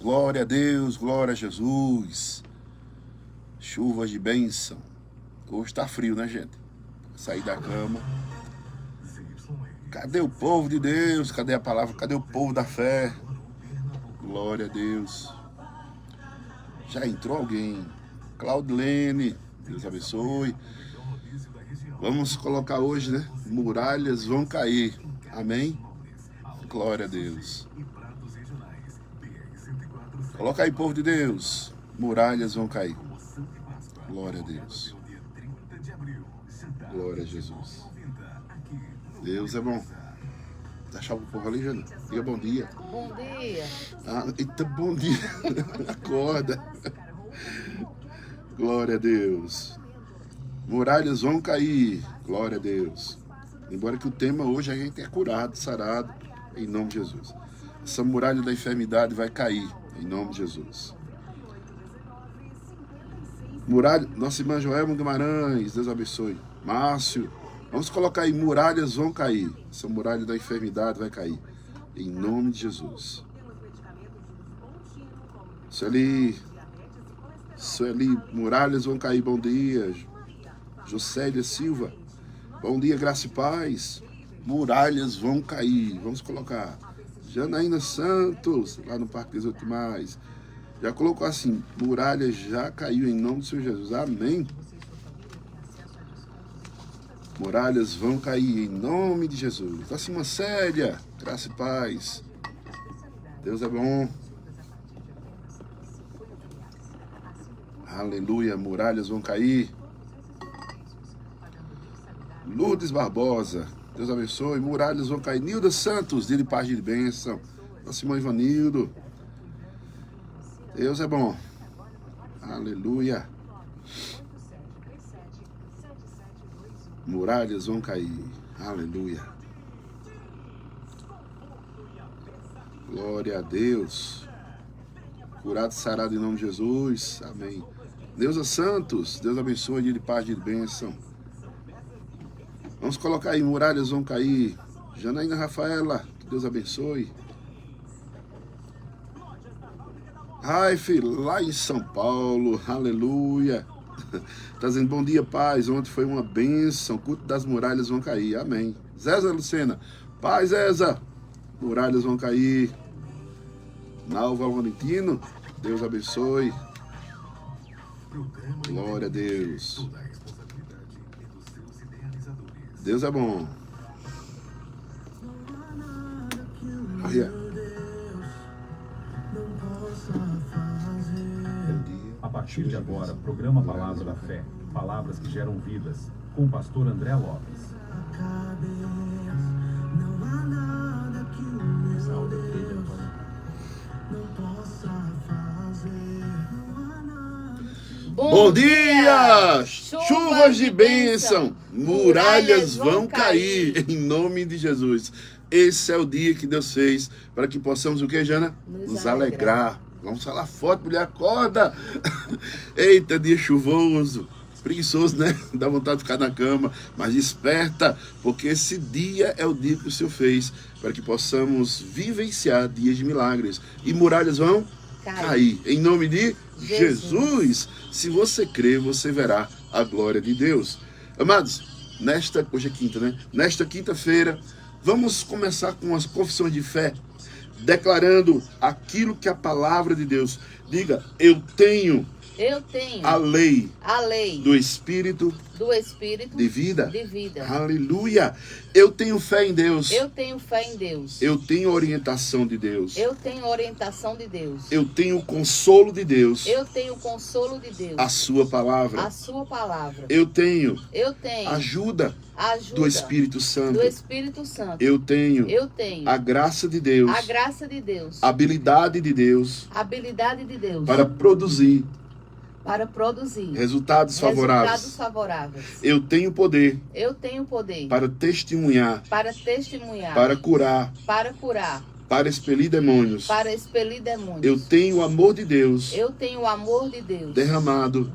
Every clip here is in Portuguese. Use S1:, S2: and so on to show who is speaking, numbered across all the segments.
S1: Glória a Deus, glória a Jesus. Chuvas de bênção. Hoje tá frio, né, gente? Sair da cama. Cadê o povo de Deus? Cadê a palavra? Cadê o povo da fé? Glória a Deus. Já entrou alguém? Claudilene, Deus abençoe. Vamos colocar hoje, né? Muralhas vão cair. Amém? Glória a Deus. Coloca aí, povo de Deus. Muralhas vão cair. Glória a Deus. Glória a Jesus. Deus é bom. Deixa o povo ali, Jana. Diga bom dia.
S2: Bom dia.
S1: Eita, bom dia. Acorda. Glória a Deus. Muralhas vão cair. Glória a Deus. Embora que o tema hoje a gente é curado, sarado, em nome de Jesus. Essa muralha da enfermidade vai cair, em nome de Jesus. Muralha, nossa irmã Joelma Guimarães, Deus abençoe. Márcio, vamos colocar aí, muralhas vão cair. Essa muralha da enfermidade vai cair, em nome de Jesus. Sueli, muralhas vão cair, bom dia. Jocélia Silva, bom dia, graça e paz. Muralhas vão cair, vamos colocar. Janaína Santos, lá no Parque 18 Mais. Já colocou assim, muralha já caiu em nome do Senhor Jesus. Amém. Muralhas vão cair em nome de Jesus. Tá assim uma séria, graça e paz. Deus é bom. Aleluia, muralhas vão cair. Lourdes Barbosa, Deus abençoe. Muralhas vão cair. Nilda Santos, dia de paz e de bênção. Nossa irmã Ivanildo. Deus é bom. Aleluia. Muralhas vão cair. Aleluia. Glória a Deus. Curado e sarado em nome de Jesus. Amém. Neuza Santos, Deus abençoe, dia de paz e de bênção. Vamos colocar aí, muralhas vão cair. Janaína Rafaela, que Deus abençoe. Raif, lá em São Paulo, aleluia. Tá dizendo, bom dia, paz. Ontem foi uma bênção, culto das muralhas vão cair, amém. Zéza Lucena, paz, Zéza, muralhas vão cair. Nalva Valentino, Deus abençoe. Glória a Deus. Deus é bom. Olha.
S3: A partir de agora, programa Palavra da Fé. Palavras que geram vidas. Com o pastor André Lopes.
S1: Bom dia! Chuvas de bênção, muralhas vão cair, em nome de Jesus. Esse é o dia que Deus fez para que possamos o que, Jana? Nos alegrar. Vamos falar forte, mulher, acorda! Eita, dia chuvoso, preguiçoso, né? Dá vontade de ficar na cama, mas desperta, porque esse dia é o dia que o Senhor fez para que possamos vivenciar dias de milagres. E muralhas vão cair. Em nome de Jesus. Se você crer, você verá a glória de Deus. Amados, hoje é quinta, né? Nesta quinta-feira, vamos começar com as confissões de fé, declarando aquilo que a palavra de Deus diga. Eu tenho a lei do Espírito de vida. Aleluia. Eu tenho fé em Deus.
S2: Eu tenho fé em Deus.
S1: Eu tenho orientação de Deus.
S2: Eu tenho orientação de Deus.
S1: Eu tenho consolo de Deus.
S2: Eu tenho consolo de Deus.
S1: A sua palavra.
S2: A sua palavra.
S1: Eu tenho
S2: ajuda
S1: do Espírito Santo.
S2: Eu tenho
S1: a graça de Deus. A habilidade de Deus. Para produzir resultados favoráveis. Eu tenho poder. Para testemunhar. Para curar. para expelir demônios.
S2: Para expelir demônios.
S1: Eu tenho o amor de Deus.
S2: Eu tenho o amor de Deus.
S1: Derramado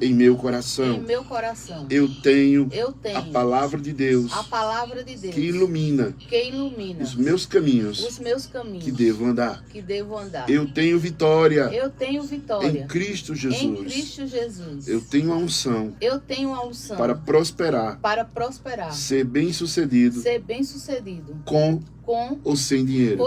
S2: em
S1: meu coração.
S2: Em meu coração.
S1: Eu tenho
S2: a
S1: palavra de Deus.
S2: A palavra de Deus.
S1: Que ilumina os meus caminhos. Que devo andar. Eu tenho vitória. Em Cristo Jesus. Eu tenho a unção. Para prosperar. Ser bem-sucedido. Com ou sem dinheiro.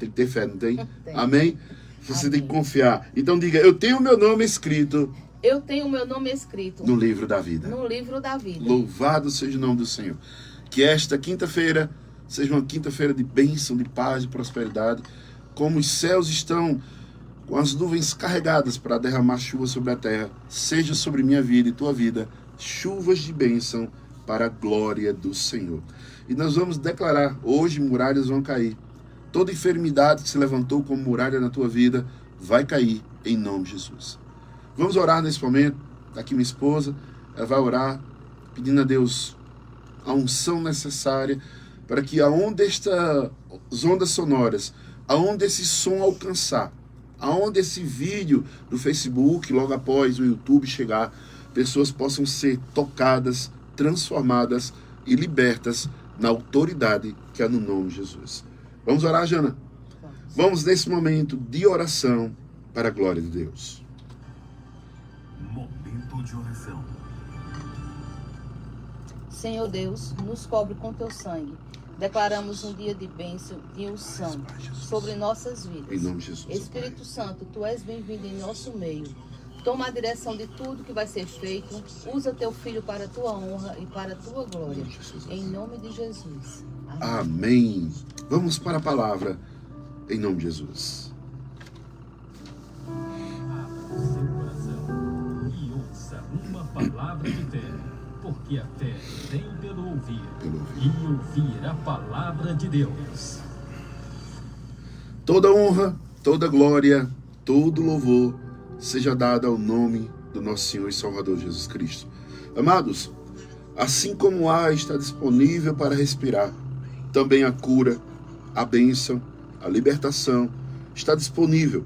S1: Tem que ter fé, não tem?
S2: Tem.
S1: Amém? Você tem que confiar. Então diga, eu tenho meu nome escrito.
S2: Eu tenho meu nome escrito
S1: no livro da vida. Louvado seja o nome do Senhor. Que esta quinta-feira seja uma quinta-feira de bênção, de paz, de prosperidade. Como os céus estão com as nuvens carregadas para derramar chuva sobre a terra, seja sobre minha vida e tua vida chuvas de bênção para a glória do Senhor. E nós vamos declarar, hoje muralhas vão cair. Toda enfermidade que se levantou como muralha na tua vida vai cair em nome de Jesus. Vamos orar nesse momento. Está aqui minha esposa, ela vai orar, pedindo a Deus a unção necessária para que aonde estas ondas sonoras, aonde esse som alcançar, aonde esse vídeo do Facebook, logo após o YouTube chegar, pessoas possam ser tocadas, transformadas e libertas na autoridade que há no nome de Jesus. Vamos orar, Jana? Vamos nesse momento de oração para a glória de Deus.
S3: Momento de oração.
S2: Senhor Deus, nos cobre com teu sangue. Declaramos um dia de bênção, de unção sobre nossas vidas.
S1: Em nome de Jesus.
S2: Espírito Santo, tu és bem-vindo em nosso meio. Toma a direção de tudo que vai ser feito. Usa teu filho para a tua honra e para a tua glória. Em nome de Jesus.
S1: Amém. Vamos para a palavra. Em nome de Jesus.
S3: Abra seu coração e ouça uma palavra de fé. Porque a fé vem pelo ouvir. E ouvir a palavra de Deus.
S1: Toda honra, toda glória, todo louvor seja dado ao nome do nosso Senhor e Salvador Jesus Cristo. Amados, assim como o ar está disponível para respirar, também a cura, a bênção, a libertação está disponível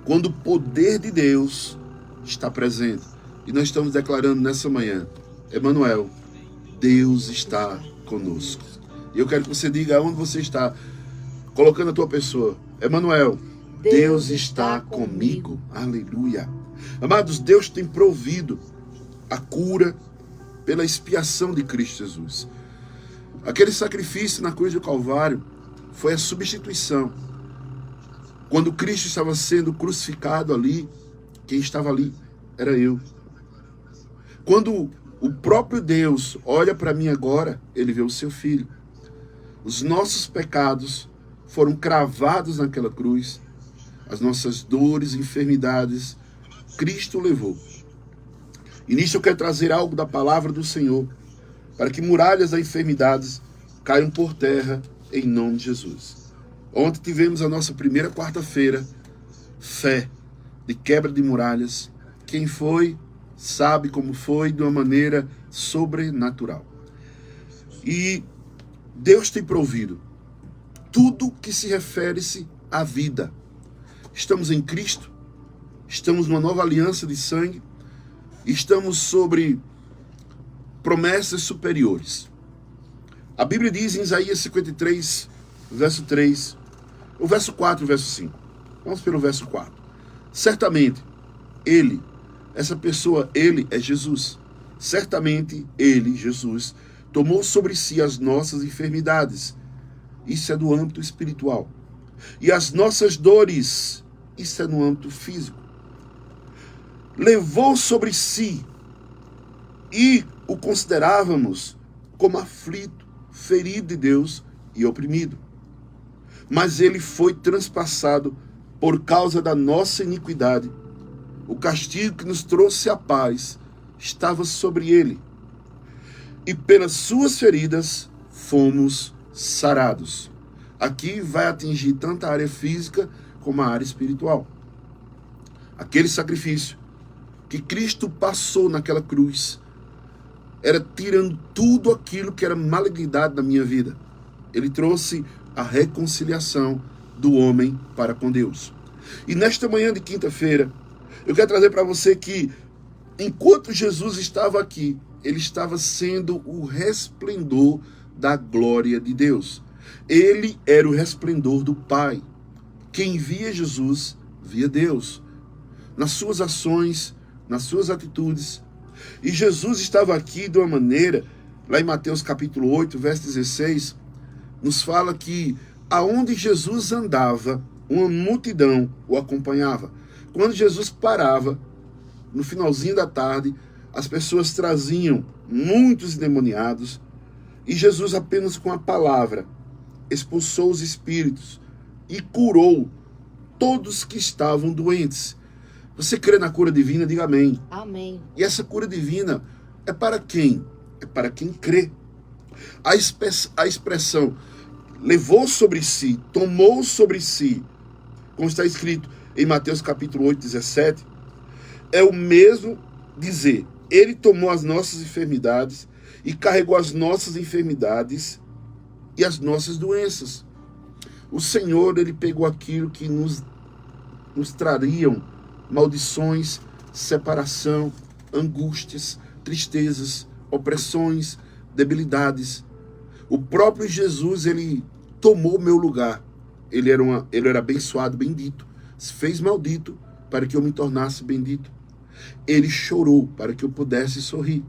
S1: quando o poder de Deus está presente. E nós estamos declarando nessa manhã, Emanuel, Deus está conosco. E eu quero que você diga aonde você está, colocando a tua pessoa, Emanuel, Deus está comigo. Aleluia. Amados, Deus tem provido a cura pela expiação de Cristo Jesus. Aquele sacrifício na cruz do Calvário foi a substituição. Quando Cristo estava sendo crucificado ali, quem estava ali era eu. Quando o próprio Deus olha para mim agora, ele vê o seu filho. Os nossos pecados foram cravados naquela cruz. As nossas dores e enfermidades, Cristo levou. E nisso eu quero trazer algo da palavra do Senhor, para que muralhas das enfermidades caiam por terra em nome de Jesus. Ontem tivemos a nossa primeira quarta-feira, fé, de quebra de muralhas. Quem foi, sabe como foi, de uma maneira sobrenatural. E Deus tem provido tudo que se refere-se à vida. Estamos em Cristo, estamos numa nova aliança de sangue, estamos sobre promessas superiores. A Bíblia diz em Isaías 53, verso 3, o verso 4 e o verso 5. Vamos pelo verso 4. Certamente, ele, essa pessoa, ele é Jesus. Certamente, ele, Jesus, tomou sobre si as nossas enfermidades. Isso é do âmbito espiritual. E as nossas dores, isso é no âmbito físico. Levou sobre si e o considerávamos como aflito, ferido de Deus e oprimido. Mas ele foi transpassado por causa da nossa iniquidade. O castigo que nos trouxe a paz estava sobre ele. E pelas suas feridas fomos sarados. Aqui vai atingir tanto a área física como a área espiritual. Aquele sacrifício que Cristo passou naquela cruz era tirando tudo aquilo que era malignidade da minha vida. Ele trouxe a reconciliação do homem para com Deus. E nesta manhã de quinta-feira, eu quero trazer para você que, enquanto Jesus estava aqui, ele estava sendo o resplendor da glória de Deus. Ele era o resplendor do Pai. Quem via Jesus, via Deus. Nas suas ações, nas suas atitudes. E Jesus estava aqui de uma maneira, lá em Mateus capítulo 8, verso 16, nos fala que aonde Jesus andava, uma multidão o acompanhava. Quando Jesus parava, no finalzinho da tarde, as pessoas traziam muitos endemoniados, e Jesus apenas com a palavra expulsou os espíritos e curou todos que estavam doentes. Você crê na cura divina? Diga amém.
S2: Amém.
S1: E essa cura divina é para quem? É para quem crê. A expressão levou sobre si, tomou sobre si, como está escrito em Mateus capítulo 8, 17, é o mesmo dizer, ele tomou as nossas enfermidades e carregou as nossas enfermidades e as nossas doenças. O Senhor, ele pegou aquilo que nos trariam maldições, separação, angústias, tristezas, opressões, debilidades. O próprio Jesus, ele tomou o meu lugar. Ele era abençoado, bendito. Se fez maldito para que eu me tornasse bendito. Ele chorou para que eu pudesse sorrir.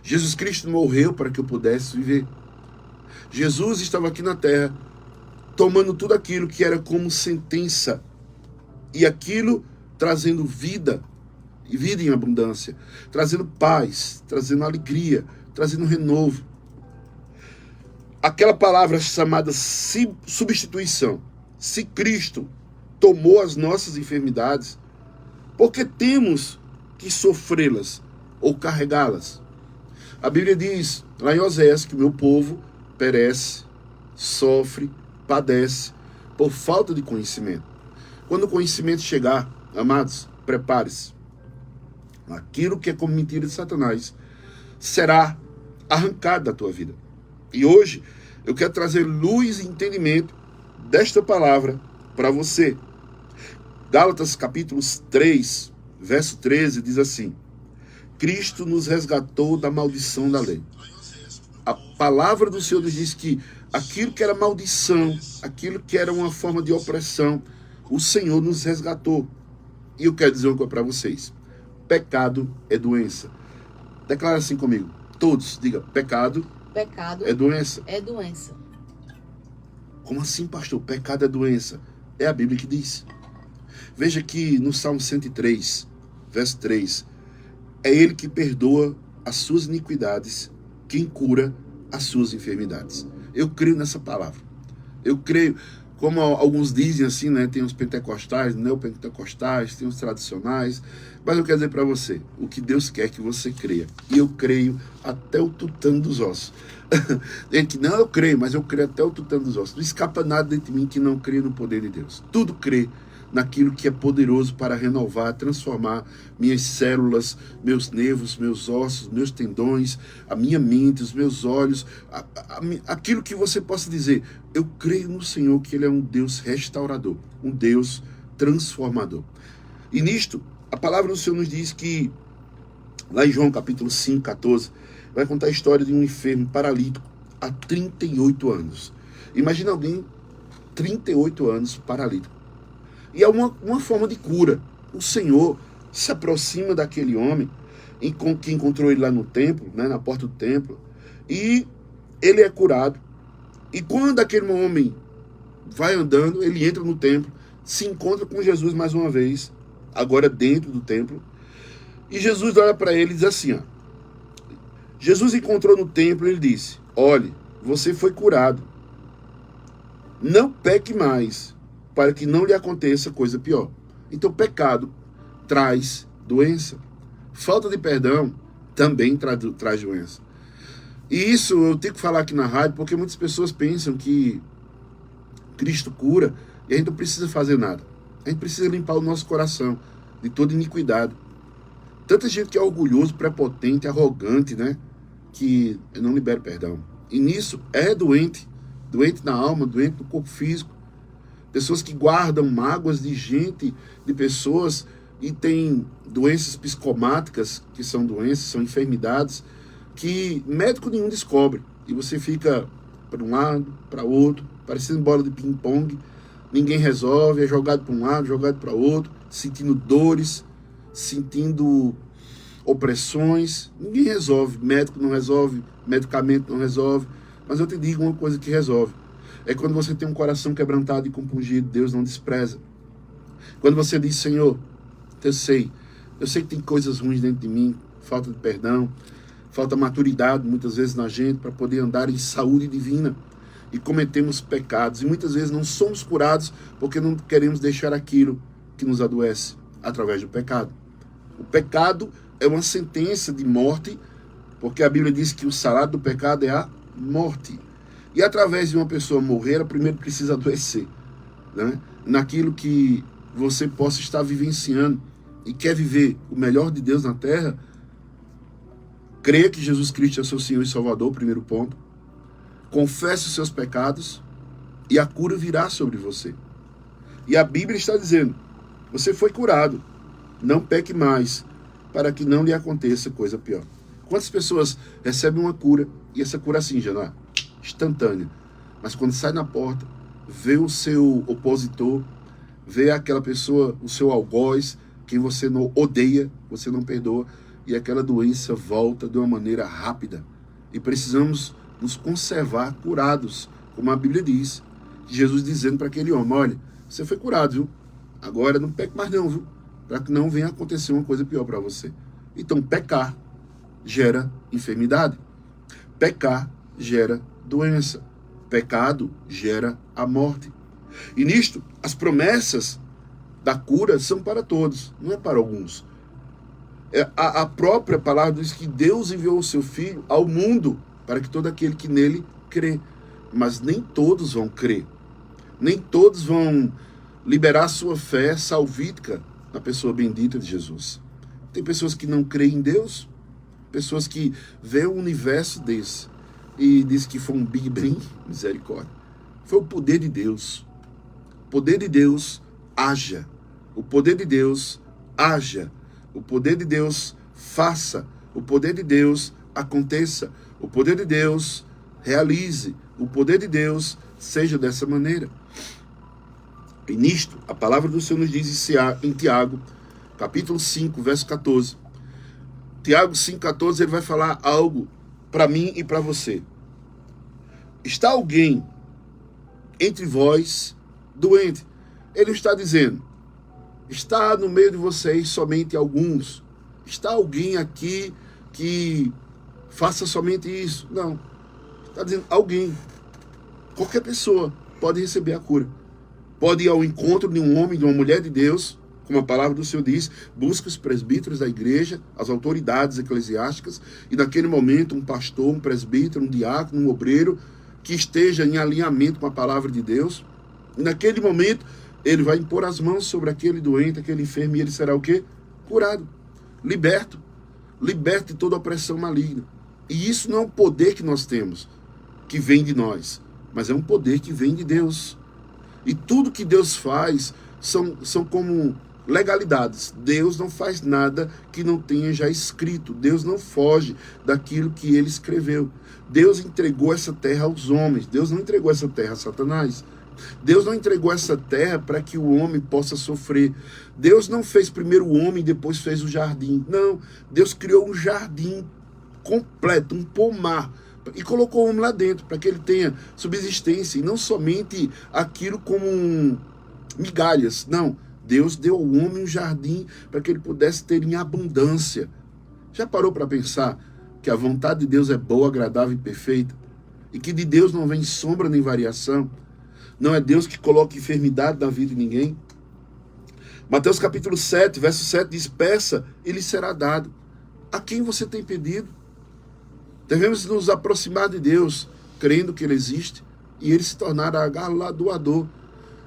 S1: Jesus Cristo morreu para que eu pudesse viver. Jesus estava aqui na terra, tomando tudo aquilo que era como sentença, e aquilo trazendo vida, e vida em abundância, trazendo paz, trazendo alegria, trazendo renovo. Aquela palavra chamada substituição. Se Cristo tomou as nossas enfermidades, por que temos que sofrê-las ou carregá-las? A Bíblia diz, lá em Oséias, que o meu povo perece, sofre, padece, por falta de conhecimento. Quando o conhecimento chegar, amados, prepare-se. Aquilo que é como mentira de Satanás será arrancado da tua vida. E hoje eu quero trazer luz e entendimento desta palavra para você. Gálatas capítulo 3, verso 13 diz assim: Cristo nos resgatou da maldição da lei. A palavra do Senhor diz que aquilo que era maldição, aquilo que era uma forma de opressão, o Senhor nos resgatou. E eu quero dizer uma coisa para vocês. Pecado é doença. Declara assim comigo. Todos, diga, pecado é doença.
S2: É doença.
S1: Como assim, pastor? Pecado é doença. É a Bíblia que diz. Veja que no Salmo 103, verso 3, é Ele que perdoa as suas iniquidades, quem cura as suas enfermidades. Eu creio nessa palavra. Eu creio, como alguns dizem assim, né? Tem os pentecostais, neopentecostais, tem os tradicionais. Mas eu quero dizer para você, o que Deus quer que você creia. E eu creio até o tutano dos ossos. Ele que não, eu creio, mas eu creio até o tutano dos ossos. Não escapa nada de mim que não crê no poder de Deus. Tudo crê naquilo que é poderoso para renovar, transformar minhas células, meus nervos, meus ossos, meus tendões, a minha mente, os meus olhos, aquilo que você possa dizer. Eu creio no Senhor que Ele é um Deus restaurador, um Deus transformador. E nisto, a palavra do Senhor nos diz que, lá em João capítulo 5, 14, vai contar a história de um enfermo paralítico há 38 anos. Imagina alguém, 38 anos, paralítico. E é uma forma de cura. O Senhor se aproxima daquele homem que encontrou ele lá no templo, né, na porta do templo, e ele é curado. E quando aquele homem vai andando, ele entra no templo, se encontra com Jesus mais uma vez, agora dentro do templo, e Jesus olha para ele e diz assim, ó, Jesus encontrou no templo e ele disse, olhe, você foi curado, não peque mais, para que não lhe aconteça coisa pior. Então, pecado traz doença. Falta de perdão também traz doença. E isso eu tenho que falar aqui na rádio, porque muitas pessoas pensam que Cristo cura e a gente não precisa fazer nada. A gente precisa limpar o nosso coração de toda iniquidade. Tanta gente que é orgulhoso, prepotente, arrogante, né? Que não libera perdão. E nisso é doente. doente na alma, doente no corpo físico. Pessoas que guardam mágoas de gente, de pessoas e têm doenças psicomáticas, que são doenças, são enfermidades, que médico nenhum descobre. E você fica para um lado, para outro, parecendo bola de ping-pong. Ninguém resolve, é jogado para um lado, jogado para outro, sentindo dores, sentindo opressões. Ninguém resolve, médico não resolve, medicamento não resolve. Mas eu te digo uma coisa que resolve. É quando você tem um coração quebrantado e compungido, Deus não despreza. Quando você diz, Senhor, eu sei que tem coisas ruins dentro de mim, falta de perdão, falta maturidade muitas vezes na gente para poder andar em saúde divina. E cometemos pecados. E muitas vezes não somos curados porque não queremos deixar aquilo que nos adoece através do pecado. O pecado é uma sentença de morte, porque a Bíblia diz que o salário do pecado é a morte. E através de uma pessoa morrer, ela primeiro precisa adoecer, né? Naquilo que você possa estar vivenciando e quer viver o melhor de Deus na terra, creia que Jesus Cristo é seu Senhor e Salvador, primeiro ponto. Confesse os seus pecados e a cura virá sobre você. E a Bíblia está dizendo, você foi curado, não peque mais, para que não lhe aconteça coisa pior. Quantas pessoas recebem uma cura, e essa cura assim, já não é instantânea, mas quando sai na porta, vê o seu opositor, vê aquela pessoa, o seu algoz, quem você não odeia, você não perdoa, e aquela doença volta de uma maneira rápida. E precisamos nos conservar curados, como a Bíblia diz. Jesus dizendo para aquele homem, olha, você foi curado, viu? Agora não peque mais não, viu? Para que não venha acontecer uma coisa pior para você. Então, pecar gera enfermidade. Pecar gera doença. Pecado gera a morte. E nisto, as promessas da cura são para todos, não é para alguns. A própria palavra diz que Deus enviou o seu Filho ao mundo para que todo aquele que nele crê. Mas nem todos vão crer. Nem todos vão liberar sua fé salvífica na pessoa bendita de Jesus. Tem pessoas que não creem em Deus, pessoas que veem um universo desse e diz que foi um Big Bang, misericórdia. Foi o poder de Deus. O poder de Deus haja. O poder de Deus haja. O poder de Deus faça. O poder de Deus aconteça. O poder de Deus realize. O poder de Deus seja dessa maneira. E nisto, a palavra do Senhor nos diz em Tiago, capítulo 5, verso 14. Tiago 5, 14, ele vai falar algo para mim e para você. Está alguém entre vós doente? Ele está dizendo, está no meio de vocês somente alguns. Está alguém aqui que faça somente isso? Não. Está dizendo alguém. Qualquer pessoa pode receber a cura. Pode ir ao encontro de um homem, de uma mulher de Deus, como a palavra do Senhor diz, busca os presbíteros da igreja, as autoridades eclesiásticas, e naquele momento um pastor, um presbítero, um diácono, um obreiro, que esteja em alinhamento com a palavra de Deus. E naquele momento, ele vai impor as mãos sobre aquele doente, aquele enfermo, e ele será o quê? Curado, liberto de toda opressão maligna. E isso não é um poder que nós temos, que vem de nós, mas é um poder que vem de Deus. E tudo que Deus faz são como legalidades. Deus não faz nada que não tenha já escrito. Deus não foge daquilo que ele escreveu. Deus entregou essa terra aos homens. Deus não entregou essa terra a Satanás. Deus não entregou essa terra para que o homem possa sofrer. Deus não fez primeiro o homem e depois fez o jardim. Não, Deus criou um jardim completo, um pomar, e colocou o homem lá dentro para que ele tenha subsistência, e não somente aquilo como migalhas. Não, Deus deu ao homem um jardim para que ele pudesse ter em abundância. Já parou para pensar que a vontade de Deus é boa, agradável e perfeita? E que de Deus não vem sombra nem variação? Não é Deus que coloca enfermidade na vida de ninguém? Mateus capítulo 7, verso 7 diz, peça e lhe será dado. A quem você tem pedido? Devemos nos aproximar de Deus, crendo que Ele existe, e Ele se tornar galardoador.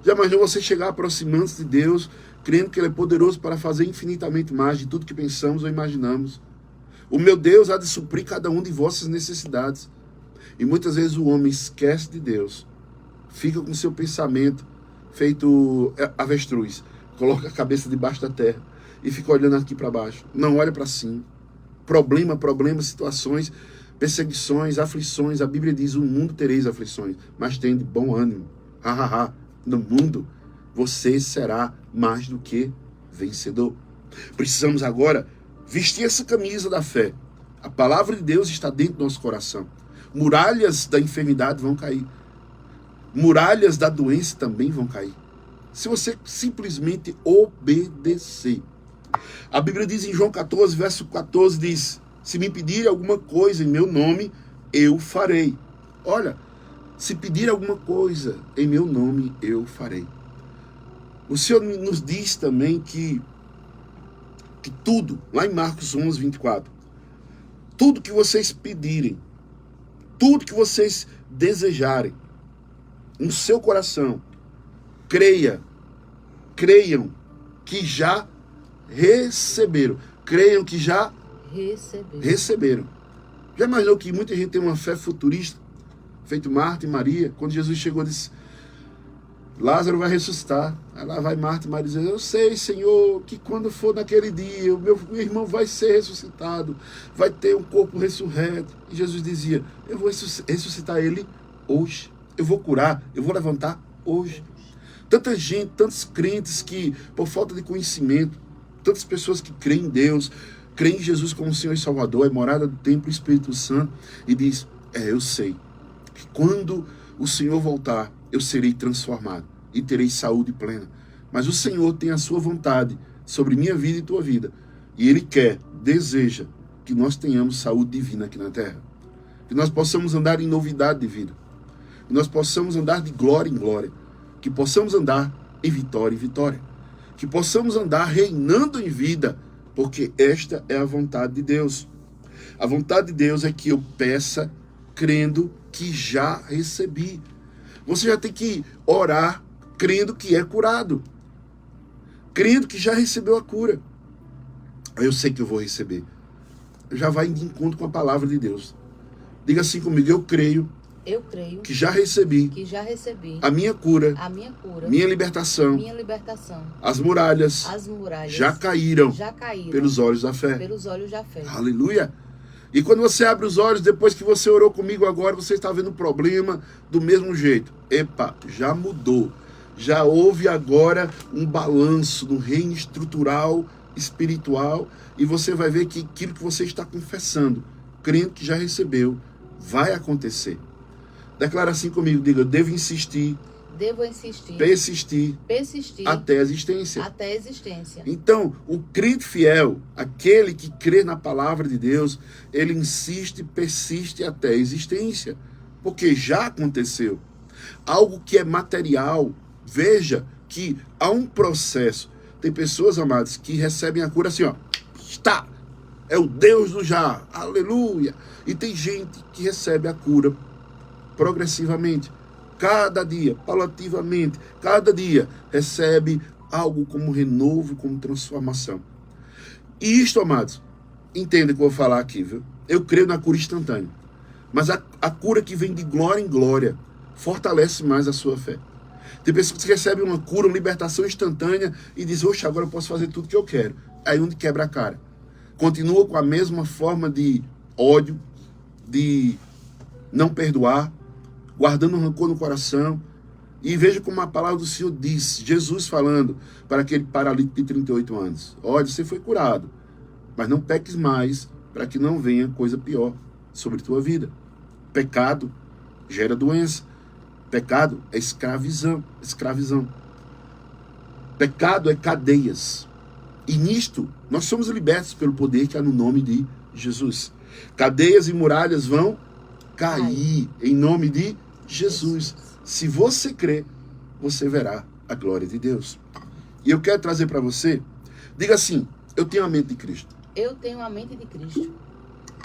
S1: Já imaginou você chegar aproximando-se de Deus, crendo que Ele é poderoso para fazer infinitamente mais de tudo que pensamos ou imaginamos? O meu Deus há de suprir cada um de vossas necessidades. E muitas vezes o homem esquece de Deus fica com seu pensamento feito avestruz. Coloca a cabeça debaixo da terra e fica olhando aqui para baixo. Não olha para cima. Problema, situações, perseguições, aflições. A Bíblia diz, o mundo tereis aflições, mas tem de bom ânimo. No mundo você será mais do que vencedor. Precisamos agora vestir essa camisa da fé. A palavra de Deus está dentro do nosso coração. Muralhas da enfermidade vão cair. Muralhas da doença também vão cair. Se você simplesmente obedecer. A Bíblia diz em João 14, verso 14, diz, se me pedir alguma coisa em meu nome, eu farei. Olha, se pedir alguma coisa em meu nome, eu farei. O Senhor nos diz também que tudo, lá em Marcos 11, 24, tudo que vocês pedirem, tudo que vocês desejarem, no seu coração, creiam que já receberam. Creiam que já receberam. Já imaginou que muita gente tem uma fé futurista? Feito Marta e Maria. Quando Jesus chegou, disse, Lázaro vai ressuscitar. Aí lá vai Marta e Maria dizer, eu sei, Senhor, que quando for naquele dia, o meu irmão vai ser ressuscitado, vai ter um corpo ressurreto. E Jesus dizia, eu vou ressuscitar ele hoje. Eu vou curar, eu vou levantar hoje. Tanta gente, tantos crentes que, por falta de conhecimento, tantas pessoas que creem em Deus, creem em Jesus como Senhor e Salvador, é morada do templo e Espírito Santo, e diz, eu sei que quando o Senhor voltar, eu serei transformado e terei saúde plena. Mas o Senhor tem a sua vontade sobre minha vida e tua vida. E Ele deseja que nós tenhamos saúde divina aqui na terra. Que nós possamos andar em novidade de vida. Que nós possamos andar de glória em glória. Que possamos andar em vitória. Que possamos andar reinando em vida, porque esta é a vontade de Deus. A vontade de Deus é que eu peça, crendo que já recebi. Você já tem que orar, crendo que é curado. Crendo que já recebeu a cura. Eu sei que eu vou receber. Já vai de encontro com a palavra de Deus. Diga assim comigo, eu creio que já recebi a minha cura, minha libertação, as muralhas já caíram pelos olhos da fé. Aleluia! E quando você abre os olhos, depois que você orou comigo agora, você está vendo o problema do mesmo jeito. Epa, já mudou. Já houve agora um balanço no reino estrutural, espiritual, e você vai ver que aquilo que você está confessando, crendo que já recebeu, vai acontecer. Declara assim comigo, diga, eu devo insistir, persistir até a existência. Então, o crente fiel, aquele que crê na palavra de Deus, ele insiste, persiste até a existência, porque já aconteceu. Algo que é material, veja que há um processo. Tem pessoas, amados, que recebem a cura assim, ó, está, é o Deus do já, aleluia. E tem gente que recebe a cura progressivamente, cada dia, paulativamente, cada dia recebe algo como renovo, como transformação. E isto, amados, entenda o que eu vou falar aqui, viu? Eu creio na cura instantânea, mas a cura que vem de glória em glória fortalece mais a sua fé. Tem pessoas que recebem uma cura, uma libertação instantânea e dizem, oxe, agora eu posso fazer tudo que eu quero. Aí onde quebra a cara. Continua com a mesma forma de ódio, de não perdoar, guardando um rancor no coração. E veja como a palavra do Senhor diz, Jesus falando para aquele paralítico de 38 anos. Olha, você foi curado, mas não peques mais para que não venha coisa pior sobre tua vida. Pecado gera doença. Pecado é escravidão. Pecado é cadeias. E nisto, nós somos libertos pelo poder que há no nome de Jesus. Cadeias e muralhas vão cair em nome de Jesus. Se você crer, você verá a glória de Deus. E eu quero trazer para você, diga assim, eu tenho a mente de Cristo.
S2: Eu tenho a mente de Cristo.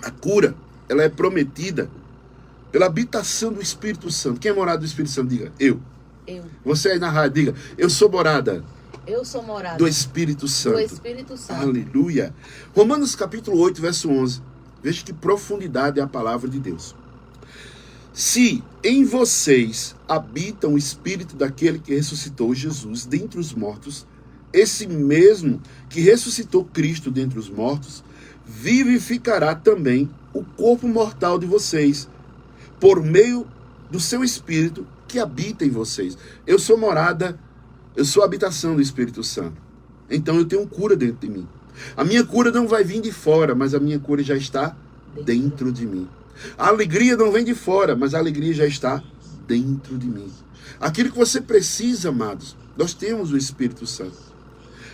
S1: A cura, ela é prometida pela habitação do Espírito Santo. Quem é morada do Espírito Santo? Diga, eu. Você aí na rádio, diga, eu sou morada.
S2: Eu sou morada
S1: do Espírito Santo.
S2: Do Espírito Santo.
S1: Aleluia. Romanos capítulo 8, verso 11. Veja que profundidade é a palavra de Deus. Se em vocês habita o Espírito daquele que ressuscitou Jesus dentre os mortos, esse mesmo que ressuscitou Cristo dentre os mortos, vivificará também o corpo mortal de vocês, por meio do seu Espírito que habita em vocês. Eu sou morada, eu sou a habitação do Espírito Santo. Então eu tenho cura dentro de mim. A minha cura não vai vir de fora, mas a minha cura já está dentro de mim. A alegria não vem de fora, mas a alegria já está dentro de mim. Aquilo que você precisa, amados, nós temos o Espírito Santo.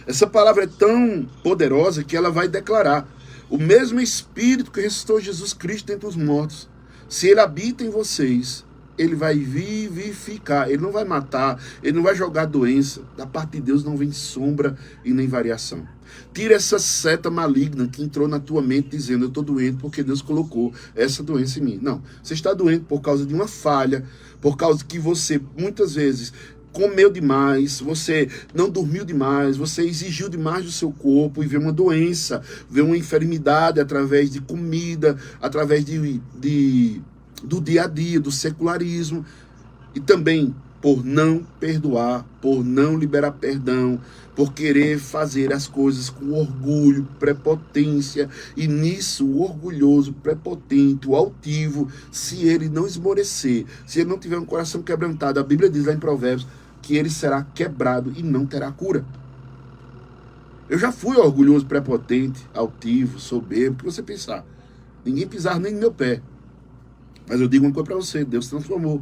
S1: Essa palavra é tão poderosa que ela vai declarar: o mesmo Espírito que ressuscitou Jesus Cristo dentre os mortos, se ele habita em vocês, ele vai vivificar, ele não vai matar, ele não vai jogar doença. Da parte de Deus não vem sombra e nem variação. Tira essa seta maligna que entrou na tua mente dizendo: eu estou doente porque Deus colocou essa doença em mim. Não, você está doente por causa de uma falha, por causa que você muitas vezes comeu demais, você não dormiu demais, você exigiu demais do seu corpo e vê uma doença, vê uma enfermidade através de comida, através do dia a dia, do secularismo, e também por não perdoar, por não liberar perdão, por querer fazer as coisas com orgulho, prepotência, e nisso o orgulhoso, prepotente, o altivo, se ele não esmorecer, se ele não tiver um coração quebrantado, a Bíblia diz lá em Provérbios que ele será quebrado e não terá cura. Eu já fui orgulhoso, prepotente, altivo, soberbo, o que você pensar. Ninguém pisava nem no meu pé. Mas eu digo uma coisa para você: Deus transformou.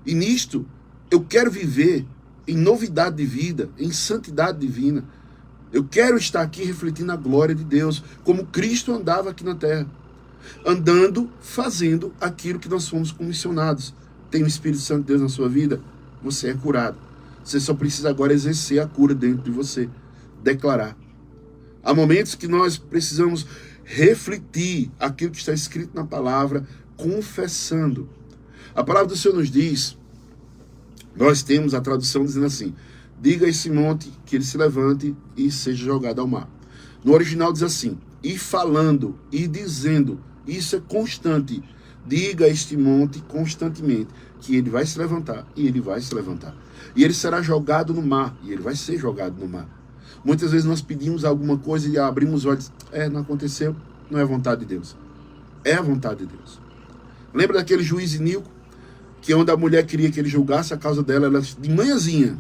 S1: E nisto, eu quero viver em novidade de vida, em santidade divina. Eu quero estar aqui refletindo a glória de Deus, como Cristo andava aqui na terra. Andando, fazendo aquilo que nós fomos comissionados. Tem o Espírito Santo de Deus na sua vida? Você é curado. Você só precisa agora exercer a cura dentro de você. Declarar. Há momentos que nós precisamos refletir aquilo que está escrito na palavra, confessando. A palavra do Senhor nos diz, nós temos a tradução dizendo assim: diga a esse monte que ele se levante e seja jogado ao mar. No original diz assim: e falando e dizendo, isso é constante. Diga a este monte constantemente que ele vai se levantar, e ele vai se levantar. E ele será jogado no mar, e ele vai ser jogado no mar. Muitas vezes nós pedimos alguma coisa e abrimos os olhos: não aconteceu, não é a vontade de Deus. É a vontade de Deus. Lembra daquele juiz iníquo, que onde a mulher queria que ele julgasse a causa dela, ela de manhãzinha: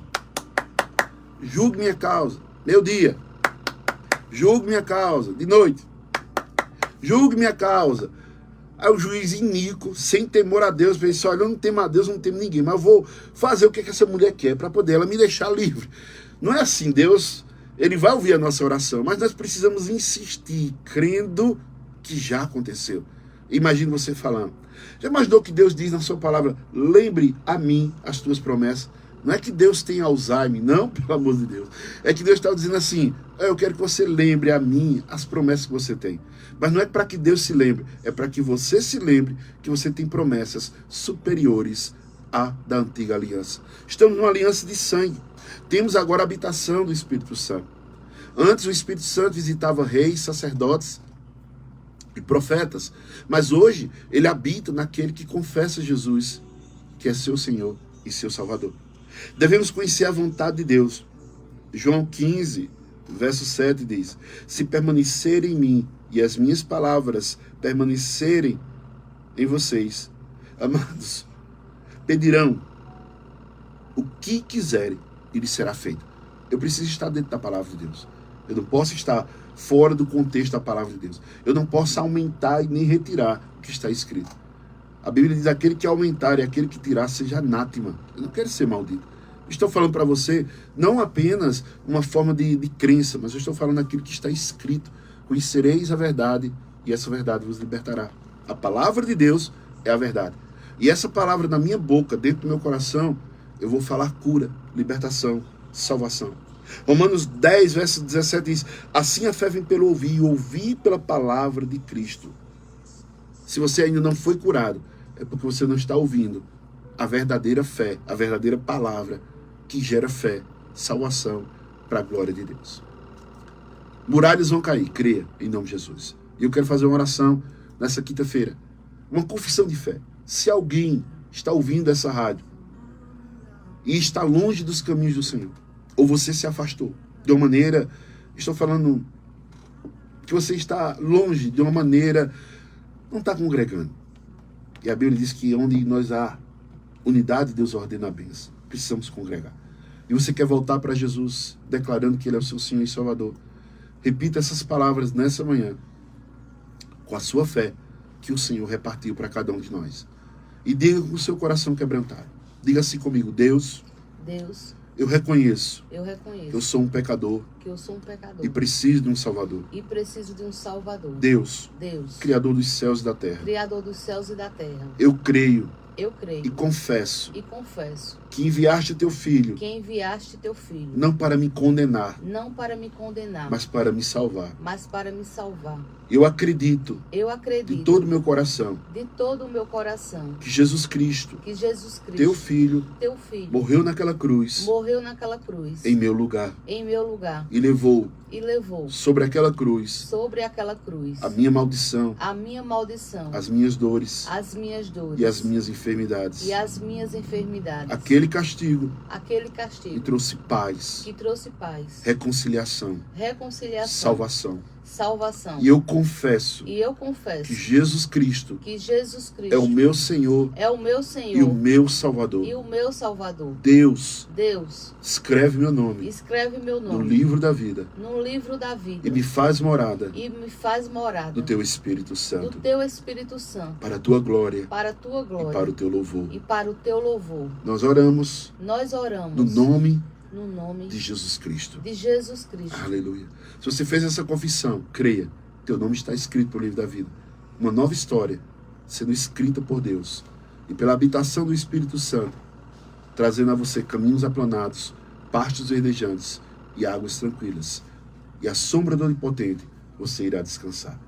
S1: julgue minha causa, meio-dia. Julgue minha causa, de noite. Julgue minha causa. Aí o juiz iníquo, sem temor a Deus, pensou: olha, eu não temo a Deus, não temo ninguém, mas eu vou fazer o que essa mulher quer para poder ela me deixar livre. Não é assim. Deus, ele vai ouvir a nossa oração, mas nós precisamos insistir, crendo que já aconteceu. Imagine você falando: já imaginou que Deus diz na sua palavra: lembre a mim as tuas promessas? Não é que Deus tem Alzheimer, não, pelo amor de Deus. É que Deus está dizendo assim: eu quero que você lembre a mim as promessas que você tem. Mas não é para que Deus se lembre, é para que você se lembre que você tem promessas superiores à da antiga aliança. Estamos numa aliança de sangue. Temos agora a habitação do Espírito Santo. Antes o Espírito Santo visitava reis, sacerdotes e profetas. Mas hoje ele habita naquele que confessa Jesus, que é seu Senhor e seu Salvador. Devemos conhecer a vontade de Deus. João 15, verso 7 diz: se permanecerem em mim e as minhas palavras permanecerem em vocês, amados, pedirão o que quiserem e lhes será feito. Eu preciso estar dentro da palavra de Deus. Eu não posso estar fora do contexto da palavra de Deus. Eu não posso aumentar e nem retirar o que está escrito. A Bíblia diz: aquele que aumentar e aquele que tirar seja anátema. Eu não quero ser maldito. Estou falando para você não apenas uma forma de crença, mas eu estou falando aquilo que está escrito: conhecereis a verdade e essa verdade vos libertará. A palavra de Deus é a verdade. E essa palavra na minha boca, dentro do meu coração, eu vou falar cura, libertação, salvação. Romanos 10, verso 17 diz: assim a fé vem pelo ouvir, e ouvir pela palavra de Cristo. Se você ainda não foi curado, é porque você não está ouvindo a verdadeira fé, a verdadeira palavra que gera fé, salvação para a glória de Deus. Muralhas vão cair, creia, em nome de Jesus. E eu quero fazer uma oração nessa quinta-feira, uma confissão de fé. Se alguém está ouvindo essa rádio e está longe dos caminhos do Senhor, ou você se afastou de uma maneira, estou falando que você está longe de uma maneira, não está congregando. E a Bíblia diz que onde nós há unidade, Deus ordena a bênção. Precisamos congregar. E você quer voltar para Jesus, declarando que Ele é o seu Senhor e Salvador. Repita essas palavras nessa manhã, com a sua fé, que o Senhor repartiu para cada um de nós. E diga com o seu coração quebrantado. Diga assim comigo: Deus, eu reconheço que eu sou um pecador e preciso de um Salvador. Deus, Criador dos céus e da terra. Eu creio e confesso que enviaste teu Filho não para me condenar, mas para me salvar. Eu acredito de todo o meu coração que Jesus Cristo, teu Filho, morreu naquela cruz em meu lugar e levou sobre aquela cruz a minha maldição, as minhas dores e as minhas enfermidades. Aquele castigo que trouxe paz, reconciliação, salvação. E eu confesso que Jesus Cristo é o meu Senhor e o meu Salvador. Deus, escreve meu nome no livro da vida e me faz morada do teu Espírito Santo, para a tua glória e para o teu louvor. Nós oramos no nome de Jesus Cristo. Aleluia. Se você fez essa confissão, creia, teu nome está escrito no livro da vida. Uma nova história sendo escrita por Deus e pela habitação do Espírito Santo, trazendo a você caminhos aplanados, pastos verdejantes e águas tranquilas. E à sombra do Onipotente você irá descansar.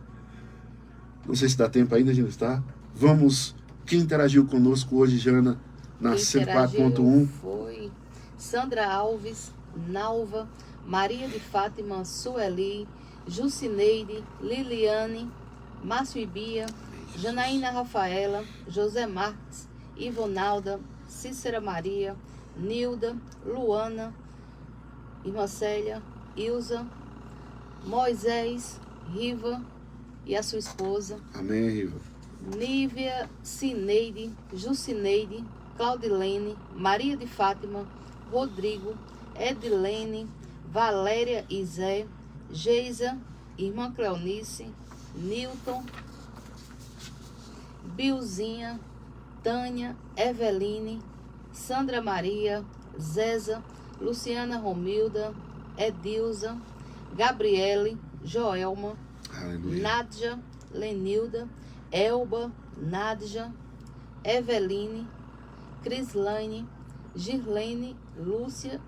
S1: Não sei se dá tempo ainda, gente, tá? Vamos. Quem interagiu conosco hoje, Jana, na 104.1?
S2: Foi Sandra Alves, Nalva, Maria de Fátima, Sueli, Jucineide, Liliane, Márcio Ibia, Janaína Rafaela, José Marques, Ivonalda, Cícera Maria, Nilda, Luana, Irmã Célia, Ilza, Moisés, Riva e a sua esposa.
S1: Amém, Riva.
S2: Nívia, Cineide, Jucineide, Claudilene, Maria de Fátima, Rodrigo, Edilene, Valéria e Zé, Geisa, Irmã Cleonice, Nilton, Bilzinha, Tânia, Eveline, Sandra Maria, Zéza, Luciana Romilda, Edilza, Gabriele, Joelma,
S1: Aleluia.
S2: Nádja, Lenilda, Elba, Nádja, Eveline, Crislaine, Girlene, Lúcia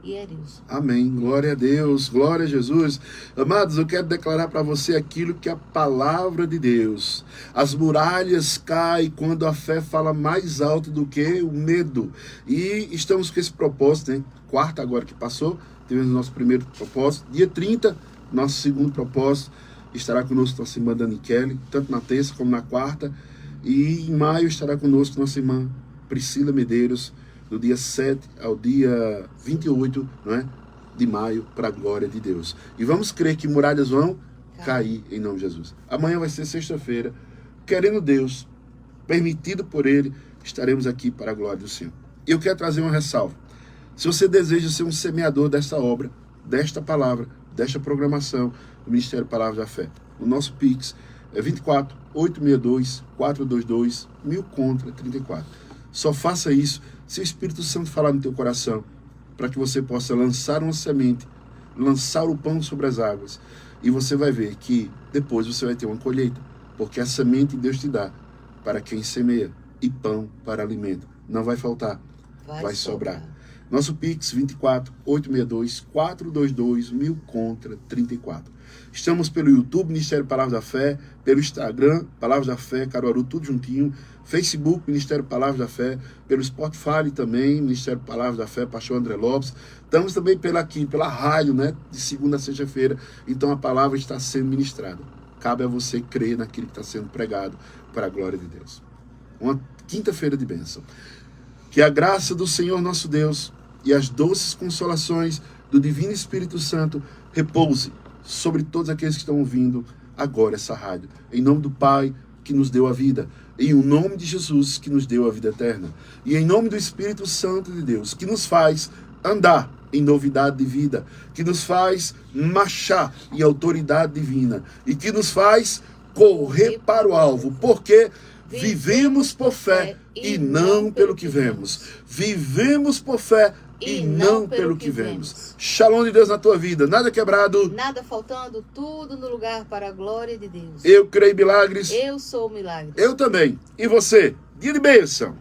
S2: e Erilson.
S1: Amém. Glória a Deus. Glória a Jesus. Amados, eu quero declarar para você aquilo que a palavra de Deus. As muralhas caem quando a fé fala mais alto do que o medo. E estamos com esse propósito, né? Quarta agora que passou, tivemos o nosso primeiro propósito. Dia 30, nosso segundo propósito. Estará conosco nossa irmã Dani Kelly, tanto na terça como na quarta. E em maio estará conosco nossa irmã Priscila Medeiros, do dia 7 ao dia 28, não é? De maio, para a glória de Deus. E vamos crer que muralhas vão cair em nome de Jesus. Amanhã vai ser sexta-feira. Querendo Deus, permitido por Ele, estaremos aqui para a glória do Senhor. E eu quero trazer uma ressalva. Se você deseja ser um semeador desta obra, desta palavra, desta programação do Ministério Palavra da Fé, o nosso Pix é 24 862 422 1000 contra 34. Só faça isso se o Espírito Santo falar no teu coração, para que você possa lançar uma semente, lançar o pão sobre as águas, e você vai ver que depois você vai ter uma colheita, porque a semente Deus te dá para quem semeia, e pão para alimento. Não vai faltar, vai sobrar. Nosso Pix 24 862 422 1000 contra 34. Estamos pelo YouTube, Ministério Palavra da Fé, pelo Instagram, Palavra da Fé, Caruaru, tudo juntinho, Facebook, Ministério Palavra da Fé, pelo Spotify também, Ministério Palavra da Fé, Pastor André Lopes. Estamos também pela rádio, né, de segunda a sexta-feira. Então a palavra está sendo ministrada. Cabe a você crer naquilo que está sendo pregado para a glória de Deus. uma quinta-feira de bênção. Que a graça do Senhor nosso Deus e as doces consolações do Divino Espírito Santo repouse sobre todos aqueles que estão ouvindo agora essa rádio. Em nome do Pai, que nos deu a vida. Em nome de Jesus, que nos deu a vida eterna. E em nome do Espírito Santo de Deus, que nos faz andar em novidade de vida, que nos faz marchar em autoridade divina e que nos faz correr para o alvo, porque vivemos por fé e não pelo que vemos. Vivemos por fé e não pelo que vemos. Shalom de Deus na tua vida, nada quebrado,
S2: Nada faltando, tudo no lugar para a glória de Deus.
S1: eu creio em milagres,
S2: Eu sou o milagre.
S1: eu também, e você, dia de bênção.